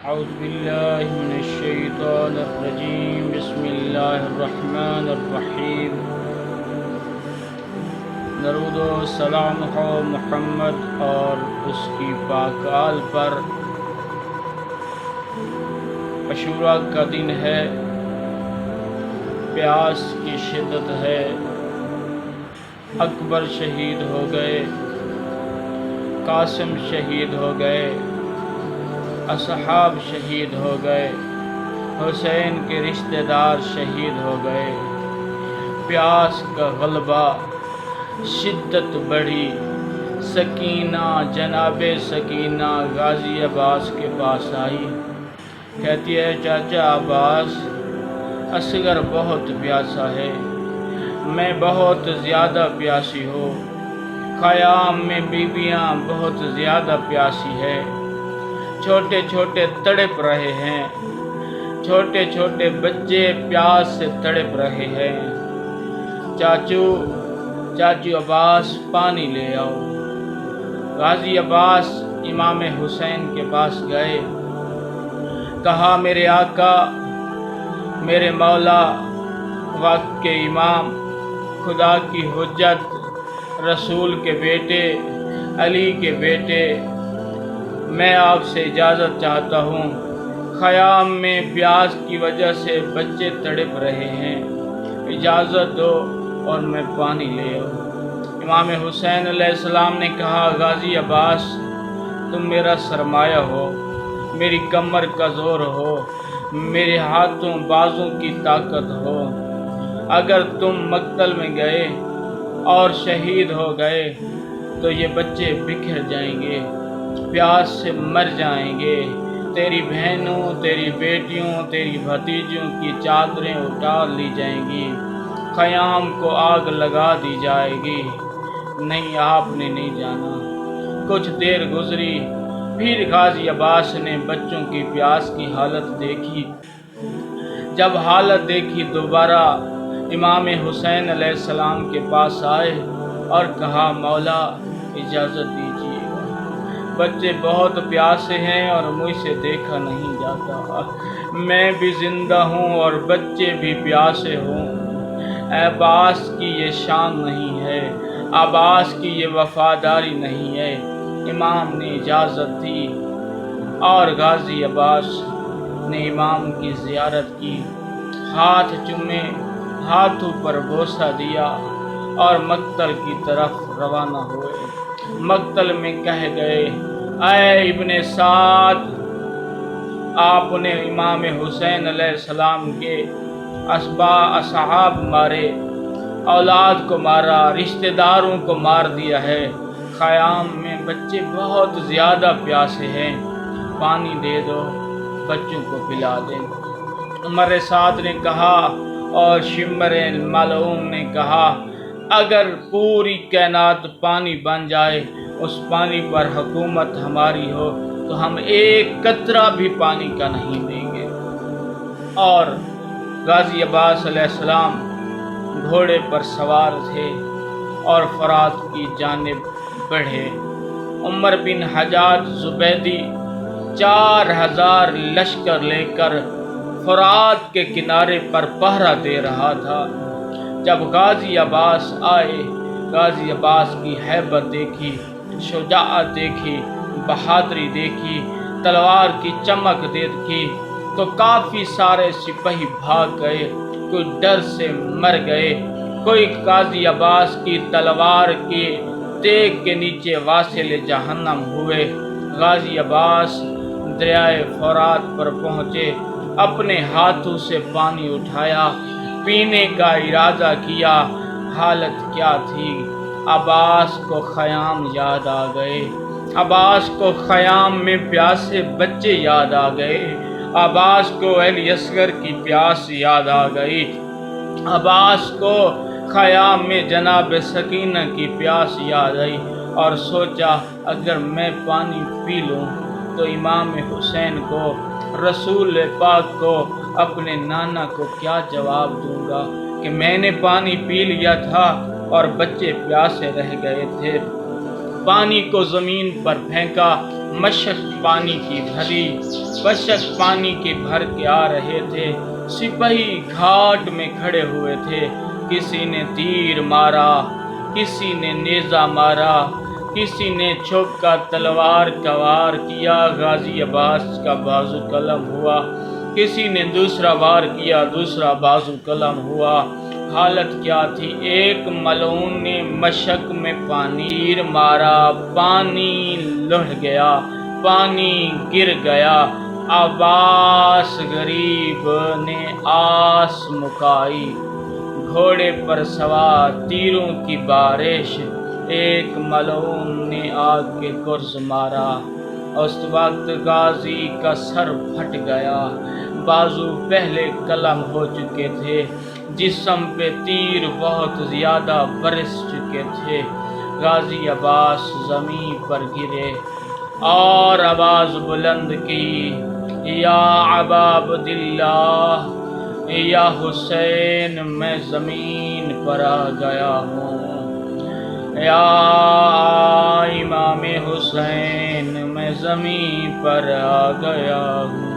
أعوذ بالله من الشيطان الرجيم بسم الله الرحمن الرحیم۔ درود و سلام ہو محمد اور اس کی پاک آل پر۔ عاشوراء کا دن ہے، پیاس کی شدت ہے۔ اکبر شہید ہو گئے، قاسم شہید ہو گئے، اصحاب شہید ہو گئے، حسین کے رشتہ دار شہید ہو گئے۔ پیاس کا غلبہ، شدت بڑھی۔ سکینہ، جناب سکینہ غازی عباس کے پاس آئی، کہتی ہے چاچا عباس، اصغر بہت پیاسا ہے، میں بہت زیادہ پیاسی ہوں، خیام میں بیویاں بہت زیادہ پیاسی ہے، چھوٹے چھوٹے تڑپ رہے ہیں، چھوٹے چھوٹے بچے پیاس سے تڑپ رہے ہیں۔ چاچو عباس پانی لے آؤ۔ غازی عباس امام حسین کے پاس گئے، کہا میرے آقا، میرے مولا، وقت کے امام، خدا کی حجت، رسول کے بیٹے، علی کے بیٹے، میں آپ سے اجازت چاہتا ہوں، خیام میں پیاس کی وجہ سے بچے تڑپ رہے ہیں، اجازت دو اور میں پانی لے آؤں۔ امام حسین علیہ السلام نے کہا غازی عباس، تم میرا سرمایہ ہو، میری کمر کا زور ہو، میرے ہاتھوں بازوں کی طاقت ہو، اگر تم مقتل میں گئے اور شہید ہو گئے تو یہ بچے بکھر جائیں گے، پیاس سے مر جائیں گے، تیری بہنوں، تیری بیٹیوں، تیری بھتیجوں کی چادریں اتار لی جائیں گی، خیام کو آگ لگا دی جائے گی۔ نہیں، آپ نے نہیں جانا۔ کچھ دیر گزری، پھر غازی عباس نے بچوں کی پیاس کی حالت دیکھی۔ جب حالت دیکھی دوبارہ امام حسین علیہ السلام کے پاس آئے اور کہا مولا اجازت دیجیے گا، بچے بہت پیاسے ہیں اور مجھ سے دیکھا نہیں جاتا، میں بھی زندہ ہوں اور بچے بھی پیاسے ہوں، عباس کی یہ شان نہیں ہے، عباس کی یہ وفاداری نہیں ہے۔ امام نے اجازت دی اور غازی عباس نے امام کی زیارت کی، ہاتھ چومے، ہاتھوں پر بوسہ دیا اور مقتل کی طرف روانہ ہوئے۔ مقتل میں کہہ گئے اے ابن سعد، آپ نے امام حسین علیہ السلام کے اصحاب مارے، اولاد کو مارا، رشتہ داروں کو مار دیا ہے، خیام میں بچے بہت زیادہ پیاسے ہیں، پانی دے دو، بچوں کو پلا دیں۔ عمر سعد نے کہا اور شمر ملعون نے کہا اگر پوری کائنات پانی بن جائے، اس پانی پر حکومت ہماری ہو تو ہم ایک قطرہ بھی پانی کا نہیں دیں گے۔ اور غازی عباس علیہ السلام گھوڑے پر سوار تھے اور فرات کی جانب بڑھے۔ عمر بن حجاج زبیدی 4000 لشکر لے کر فرات کے کنارے پر پہرا دے رہا تھا۔ جب غازی عباس آئے، غازی عباس کی ہیبت دیکھی، شجاعت دیکھی، بہادری دیکھی، تلوار کی چمک دیکھی تو کافی سارے سپاہی بھاگ گئے، کوئی ڈر سے مر گئے، کوئی غازی عباس کی تلوار کے تیغ کے نیچے واصل جہنم ہوئے۔ غازی عباس دریائے فرات پر پہنچے، اپنے ہاتھوں سے پانی اٹھایا، پینے کا ارادہ کیا۔ حالت کیا تھی؟ عباس کو خیام یاد آ گئے، عباس کو خیام میں پیاسے بچے یاد آ گئے، عباس کو علی اصغر کی پیاس یاد آ گئی، عباس کو خیام میں جناب سکینہ کی پیاس یاد آئی، اور سوچا اگر میں پانی پی لوں تو امام حسین کو، رسول پاک کو، اپنے نانا کو کیا جواب دوں گا کہ میں نے پانی پی لیا تھا اور بچے پیاسے رہ گئے تھے۔ پانی کو زمین پر پھینکا، مشک پانی کی بھری، مشک پانی کی بھر کے آ رہے تھے۔ سپاہی گھاٹ میں کھڑے ہوئے تھے، کسی نے تیر مارا، کسی نے نیزہ مارا، کسی نے چوکا تلوار کا وار کیا، غازی عباس کا بازو قلم ہوا، کسی نے دوسرا وار کیا، دوسرا بازو قلم ہوا۔ حالت کیا تھی؟ ایک ملعون نے مشک میں پانی تیر مارا، پانی لڑھ گیا، پانی گر گیا۔ عباس غریب نے آس مکائی، گھوڑے پر سوار تیروں کی بارش، ایک ملعون نے آگ کے گرز مارا۔ اس وقت غازی کا سر پھٹ گیا، بازو پہلے قلم ہو چکے تھے، جسم پہ تیر بہت زیادہ برس چکے تھے۔ غازی عباس زمین پر گرے اور آواز بلند کی، یا ابا عبداللہ، یا حسین، میں زمین پر آ گیا ہوں، یا امام حسین، میں زمین پر آ گیا ہوں۔